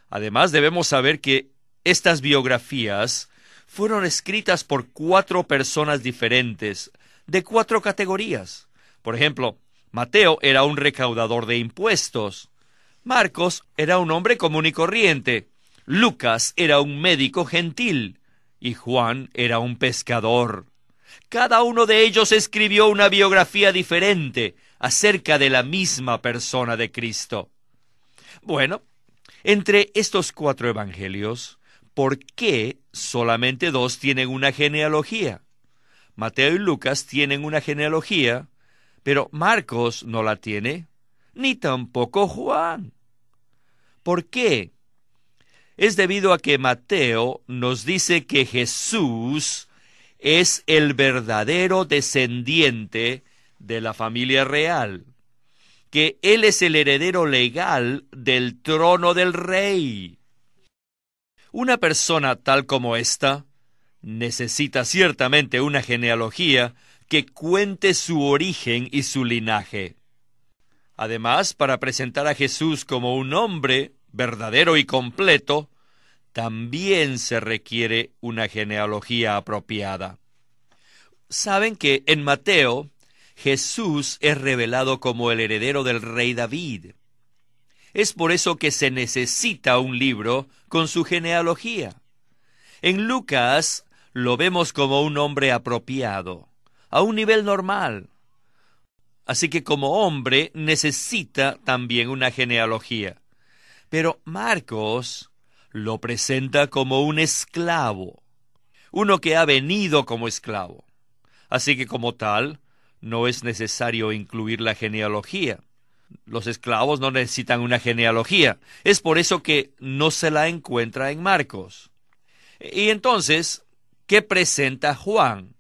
Además, debemos saber que estas biografías fueron escritas por 4 personas diferentes, de 4 categorías. Por ejemplo, Mateo era un recaudador de impuestos. Marcos era un hombre común y corriente. Lucas era un médico gentil. Y Juan era un pescador. Cada uno de ellos escribió una biografía diferente acerca de la misma persona de Cristo. Bueno, entre estos 4 evangelios, ¿por qué solamente 2 tienen una genealogía? Mateo y Lucas tienen una genealogía, pero Marcos no la tiene, ni tampoco Juan. ¿Por qué? Es debido a que Mateo nos dice que Jesús es el verdadero descendiente de la familia real, que Él es el heredero legal del trono del rey. Una persona tal como esta necesita ciertamente una genealogía que cuente su origen y su linaje. Además, para presentar a Jesús como un hombre verdadero y completo, también se requiere una genealogía apropiada. Saben que en Mateo, Jesús es revelado como el heredero del rey David. Es por eso que se necesita un libro con su genealogía. En Lucas lo vemos como un hombre apropiado, a un nivel normal. Así que como hombre necesita también una genealogía. Pero Marcos lo presenta como un esclavo, uno que ha venido como esclavo. Así que como tal, no es necesario incluir la genealogía. Los esclavos no necesitan una genealogía. Es por eso que no se la encuentra en Marcos. Y entonces, ¿qué presenta Juan?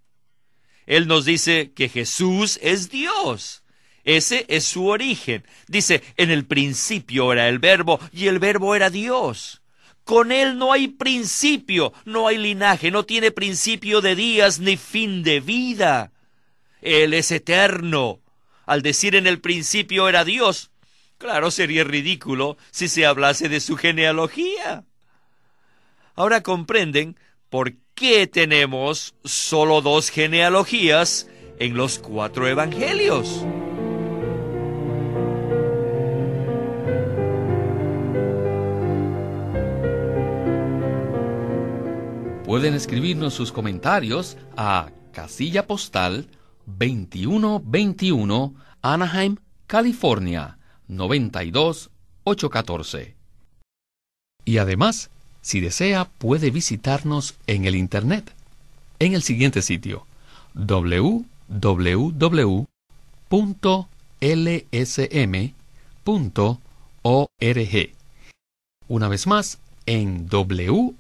Él nos dice que Jesús es Dios. Ese es su origen. Dice, en el principio era el Verbo, y el Verbo era Dios. Con Él no hay principio, no hay linaje, no tiene principio de días ni fin de vida. Él es eterno. Al decir en el principio era Dios, claro, sería ridículo si se hablase de su genealogía. Ahora comprenden por qué tenemos solo 2 genealogías en los 4 evangelios. Pueden escribirnos sus comentarios a casilla postal 2121, Anaheim, California, 92814. Y además, si desea, puede visitarnos en el Internet, en el siguiente sitio, www.lsm.org. Una vez más, en www.lsm.org.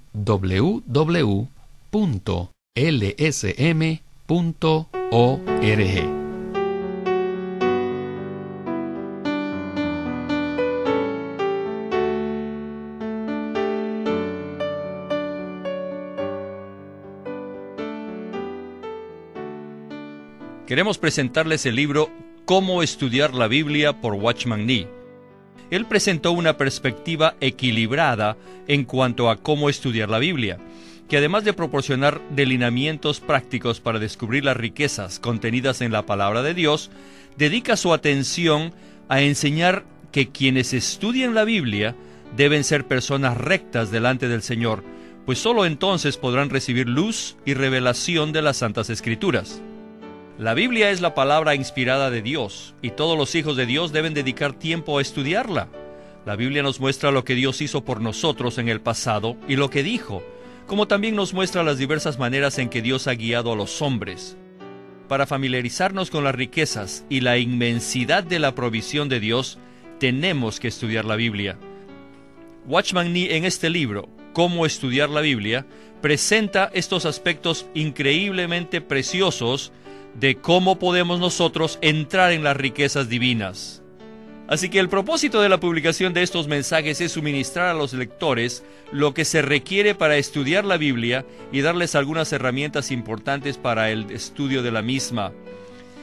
Queremos presentarles el libro Cómo estudiar la Biblia por Watchman Nee. Él presentó una perspectiva equilibrada en cuanto a cómo estudiar la Biblia, que además de proporcionar delineamientos prácticos para descubrir las riquezas contenidas en la palabra de Dios, dedica su atención a enseñar que quienes estudian la Biblia deben ser personas rectas delante del Señor, pues sólo entonces podrán recibir luz y revelación de las Santas Escrituras. La Biblia es la palabra inspirada de Dios, y todos los hijos de Dios deben dedicar tiempo a estudiarla. La Biblia nos muestra lo que Dios hizo por nosotros en el pasado y lo que dijo, como también nos muestra las diversas maneras en que Dios ha guiado a los hombres. Para familiarizarnos con las riquezas y la inmensidad de la provisión de Dios, tenemos que estudiar la Biblia. Watchman Nee, en este libro, Cómo estudiar la Biblia, presenta estos aspectos increíblemente preciosos de cómo podemos nosotros entrar en las riquezas divinas. Así que el propósito de la publicación de estos mensajes es suministrar a los lectores lo que se requiere para estudiar la Biblia y darles algunas herramientas importantes para el estudio de la misma.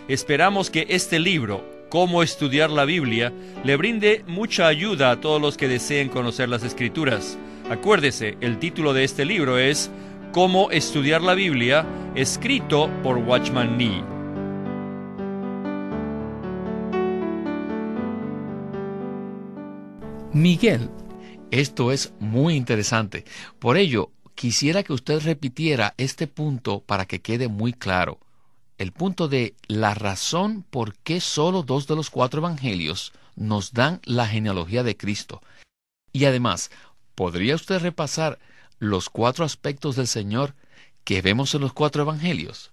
Esperamos que este libro, Cómo estudiar la Biblia le brinde mucha ayuda a todos los que deseen conocer las Escrituras. Acuérdese, el título de este libro es Cómo estudiar la Biblia, escrito por Watchman Nee. Miguel, esto es muy interesante. Por ello, quisiera que usted repitiera este punto para que quede muy claro. El punto de la razón por qué solo 2 de los 4 evangelios nos dan la genealogía de Cristo. Y además, ¿podría usted repasar los 4 aspectos del Señor que vemos en los 4 evangelios?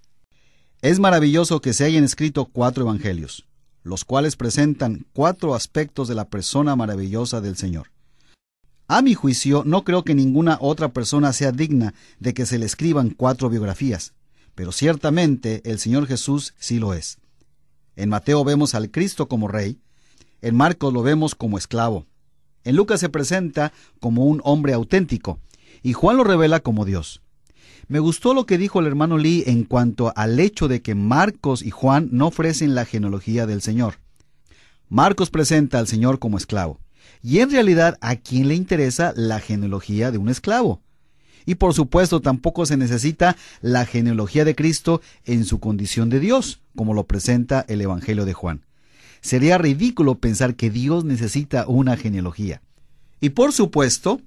Es maravilloso que se hayan escrito 4 evangelios, los cuales presentan 4 aspectos de la persona maravillosa del Señor. A mi juicio, no creo que ninguna otra persona sea digna de que se le escriban 4 biografías, pero ciertamente el Señor Jesús sí lo es. En Mateo vemos al Cristo como rey, en Marcos lo vemos como esclavo, en Lucas se presenta como un hombre auténtico, y Juan lo revela como Dios. Me gustó lo que dijo el hermano Lee en cuanto al hecho de que Marcos y Juan no ofrecen la genealogía del Señor. Marcos presenta al Señor como esclavo, y en realidad, ¿a quién le interesa la genealogía de un esclavo? Y por supuesto tampoco se necesita la genealogía de Cristo en su condición de Dios, como lo presenta el Evangelio de Juan. Sería ridículo pensar que Dios necesita una genealogía. Y por supuesto,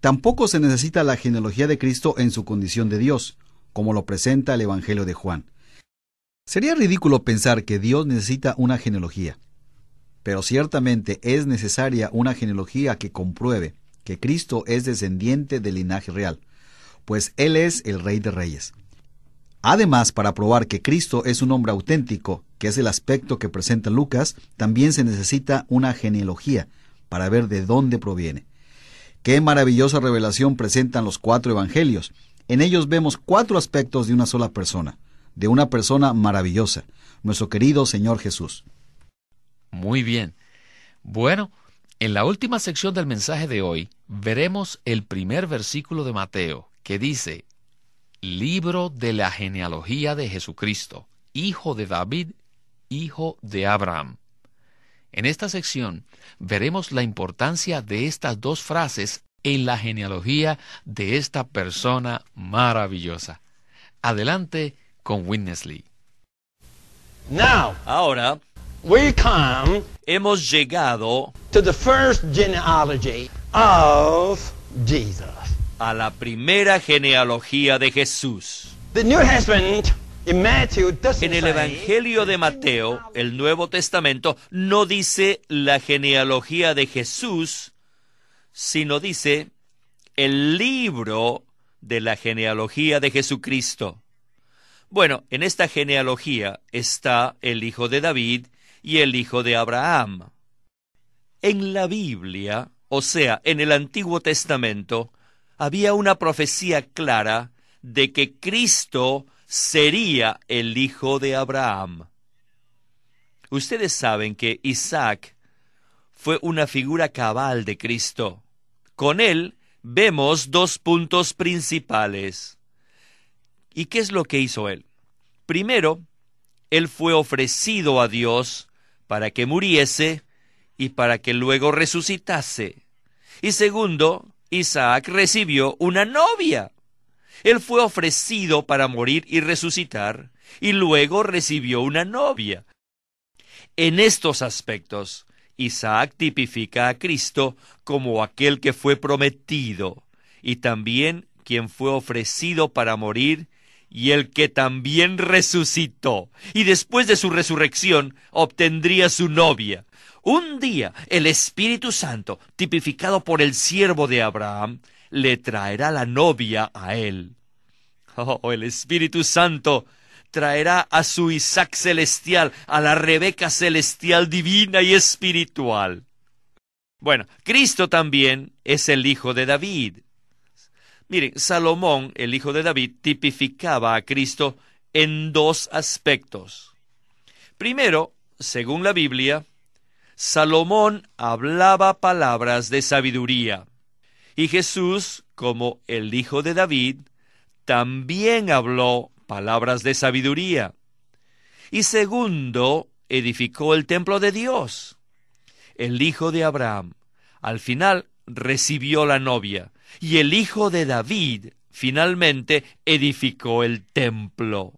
tampoco se necesita la genealogía de Cristo en su condición de Dios, como lo presenta el Evangelio de Juan. Sería ridículo pensar que Dios necesita una genealogía. Pero ciertamente es necesaria una genealogía que compruebe que Cristo es descendiente del linaje real, pues Él es el Rey de Reyes. Además, para probar que Cristo es un hombre auténtico, que es el aspecto que presenta Lucas, también se necesita una genealogía para ver de dónde proviene. Qué maravillosa revelación presentan los 4 evangelios. En ellos vemos 4 aspectos de una sola persona, de una persona maravillosa, nuestro querido Señor Jesús. Muy bien. Bueno, en la última sección del mensaje de hoy, veremos el primer versículo de Mateo, que dice: Libro de la genealogía de Jesucristo, hijo de David, hijo de Abraham. En esta sección veremos la importancia de estas 2 frases en la genealogía de esta persona maravillosa. Adelante con Witness Lee. Ahora We come hemos llegado to the first genealogy of Jesus. a la primera genealogía de Jesús. The New Testament in Matthew doesn't En el say Evangelio de Mateo, el Nuevo Testamento, no dice la genealogía de Jesús, sino dice el libro de la genealogía de Jesucristo. Bueno, en esta genealogía está el hijo de David y el hijo de Abraham. En la Biblia, o sea, en el Antiguo Testamento, había una profecía clara de que Cristo sería el hijo de Abraham. Ustedes saben que Isaac fue una figura cabal de Cristo. Con él vemos 2 puntos principales. ¿Y qué es lo que hizo él? Primero, él fue ofrecido a Dios para que muriese y para que luego resucitase. Y segundo, Isaac recibió una novia. Él fue ofrecido para morir y resucitar, y luego recibió una novia. En estos aspectos, Isaac tipifica a Cristo como aquel que fue prometido, y también quien fue ofrecido para morir, y el que también resucitó, y después de su resurrección obtendría su novia. Un día el Espíritu Santo, tipificado por el siervo de Abraham, le traerá la novia a él. Oh, el Espíritu Santo traerá a su Isaac celestial, a la Rebeca celestial divina y espiritual. Bueno, Cristo también es el hijo de David. Miren, Salomón, el hijo de David, tipificaba a Cristo en 2 aspectos. Primero, según la Biblia, Salomón hablaba palabras de sabiduría. Y Jesús, como el hijo de David, también habló palabras de sabiduría. Y segundo, edificó el templo de Dios. El hijo de Abraham, al final, recibió la novia, y el hijo de David, finalmente, edificó el templo.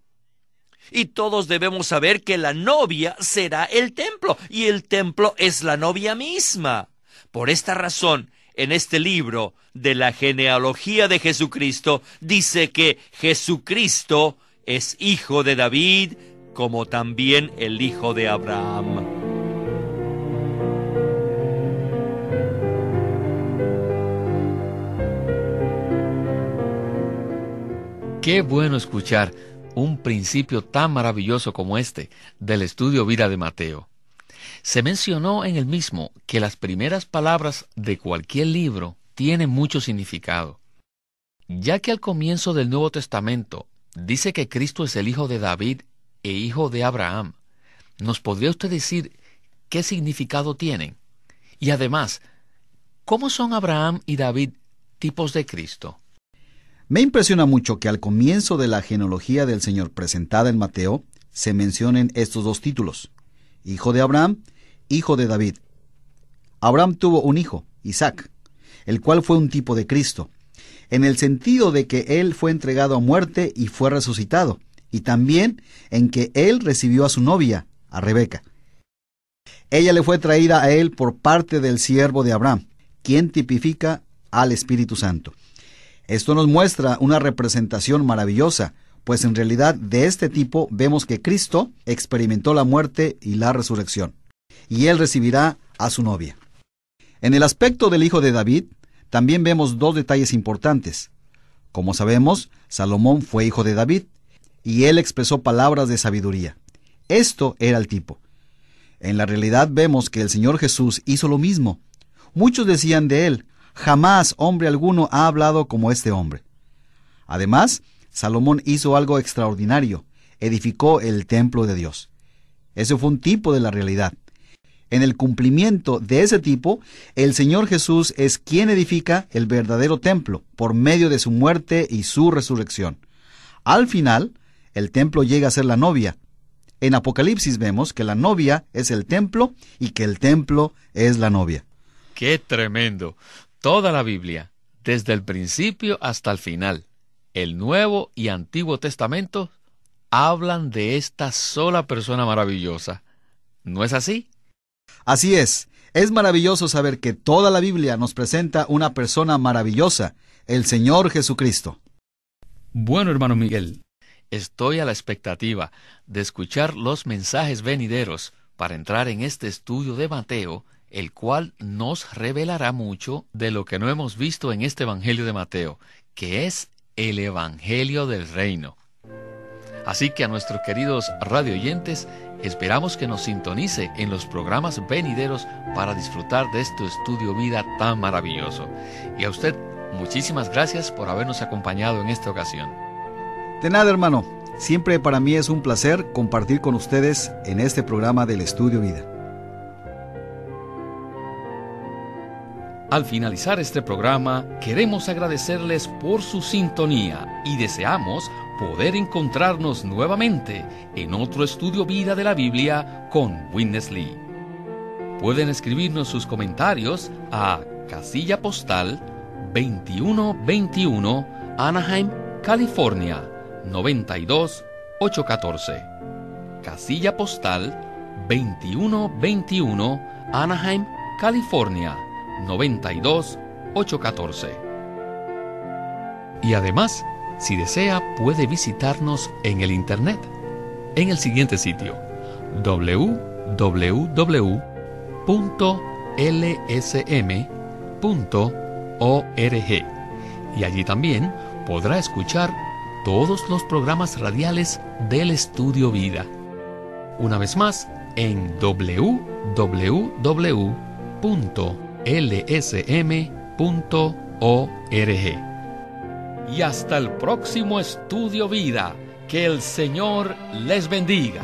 Y todos debemos saber que la novia será el templo, y el templo es la novia misma. Por esta razón, en este libro de la genealogía de Jesucristo, dice que Jesucristo es hijo de David, como también el hijo de Abraham. Qué bueno escuchar un principio tan maravilloso como este del estudio vida de Mateo. Se mencionó en el mismo que las primeras palabras de cualquier libro tienen mucho significado. Ya que al comienzo del Nuevo Testamento dice que Cristo es el hijo de David e hijo de Abraham, ¿nos podría usted decir qué significado tienen? Y además, ¿cómo son Abraham y David tipos de Cristo? Me impresiona mucho que al comienzo de la genealogía del Señor presentada en Mateo, se mencionen estos dos títulos: hijo de Abraham, hijo de David. Abraham tuvo un hijo, Isaac, el cual fue un tipo de Cristo, en el sentido de que él fue entregado a muerte y fue resucitado, y también en que él recibió a su novia, a Rebeca. Ella le fue traída a él por parte del siervo de Abraham, quien tipifica al Espíritu Santo. Esto nos muestra una representación maravillosa, pues en realidad de este tipo vemos que Cristo experimentó la muerte y la resurrección, y él recibirá a su novia. En el aspecto del hijo de David, también vemos dos detalles importantes. Como sabemos, Salomón fue hijo de David, y él expresó palabras de sabiduría. Esto era el tipo. En la realidad vemos que el Señor Jesús hizo lo mismo. Muchos decían de él: jamás hombre alguno ha hablado como este hombre. Además, Salomón hizo algo extraordinario: edificó el templo de Dios. Ese fue un tipo de la realidad. En el cumplimiento de ese tipo, el Señor Jesús es quien edifica el verdadero templo por medio de su muerte y su resurrección. Al final, el templo llega a ser la novia. En Apocalipsis vemos que la novia es el templo y que el templo es la novia. ¡Qué tremendo! Toda la Biblia, desde el principio hasta el final, el Nuevo y Antiguo Testamento, hablan de esta sola persona maravillosa. ¿No es así? Así es. Es maravilloso saber que toda la Biblia nos presenta una persona maravillosa, el Señor Jesucristo. Bueno, hermano Miguel, estoy a la expectativa de escuchar los mensajes venideros para entrar en este estudio de Mateo, el cual nos revelará mucho de lo que no hemos visto en este Evangelio de Mateo, que es el Evangelio del Reino. Así que a nuestros queridos radioyentes, esperamos que nos sintonice en los programas venideros para disfrutar de este estudio vida tan maravilloso. Y a usted, muchísimas gracias por habernos acompañado en esta ocasión. De nada, hermano. Siempre para mí es un placer compartir con ustedes en este programa del Estudio Vida. Al finalizar este programa, queremos agradecerles por su sintonía y deseamos poder encontrarnos nuevamente en otro estudio vida de la Biblia con Witness Lee. Pueden escribirnos sus comentarios a Casilla Postal 2121, Anaheim, California 92814. Casilla Postal 2121, Anaheim, California 92814. Y además, si desea, puede visitarnos en el Internet, en el siguiente sitio: www.lsm.org, y allí también podrá escuchar todos los programas radiales del Estudio Vida. Una vez más, en www.lsm.org. Y hasta el próximo Estudio Vida. Que el Señor les bendiga.